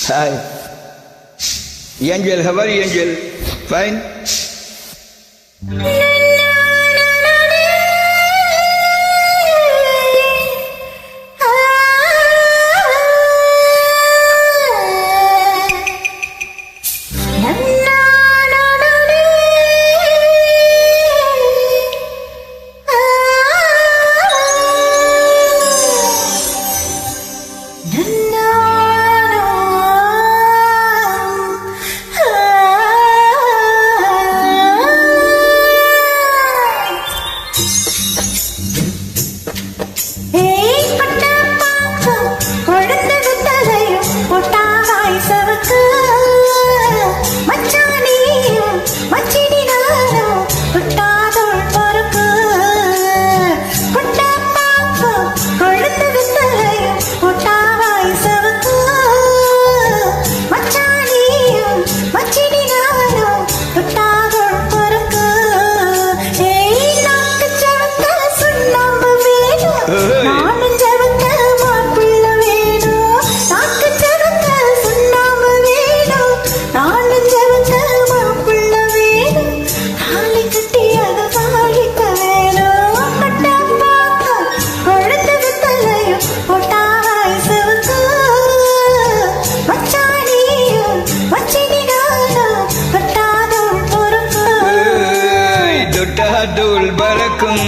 Hi. Angel, how are you, Angel? Fine? தூள் பறக்கும்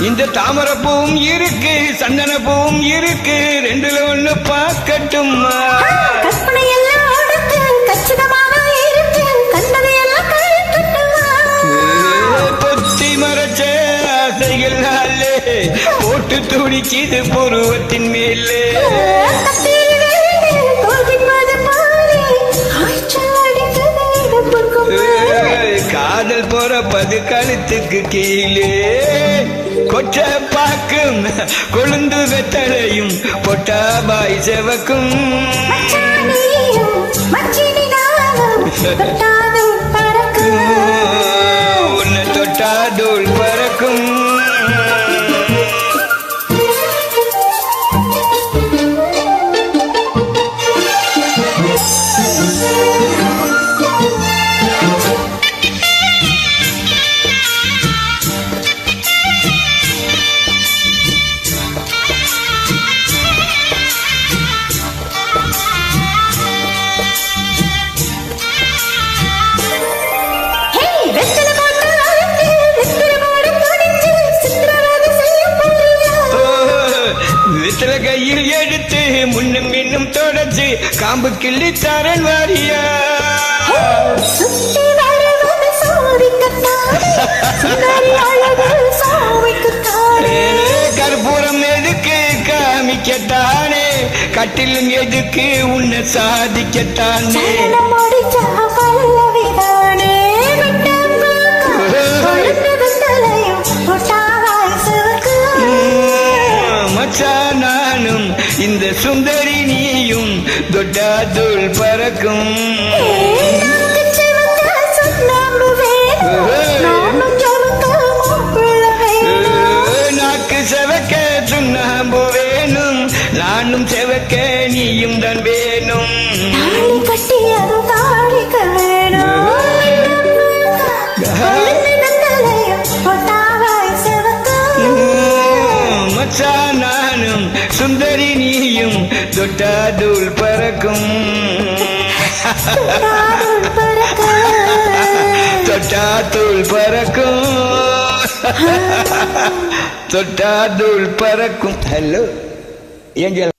இந்த தாமரப்பூவும் இருக்கு, சந்தனப்பூவும் இருக்கு, ரெண்டுல ஒண்ணு பார்க்கட்டும். பொத்தி மறைச்ச ஆசைகளாலே போட்டு துடிக்குது புருவத்தின் மேலே. காதல் போறப்பது கழுத்துக்கு கீழே கொச்ச பாக்கும் கொழுந்து வெத்தலையும் பொட்டா பாய் செவக்கும். உன்னை தொட்டா தூள் பறக்கும். வித்தல கையில் எடுத்து முன்னும் இன்னும் தொடச்சு காம்பு கிள்ளி தரன் வாரியா. கற்பூரம் எதுக்கு காமிக்கத்தானே, கட்டிலும் எதுக்கு உன்னை சாதிக்கத்தானே. நானும் இந்த சுந்தரி நீயும் தொட்டா தூள் பறக்கும். நாக்கு செவக்க சுண்ணாம்பு வேணும், நானும் செவக்க நீயும் தான் வேணும். நானும் சுந்தரி நீயும் தொட்டா தூள் பறக்கும். தொட்டா தூள் பறக்கும். தொட்டா தூள் பறக்கும். ஹலோ, எங்க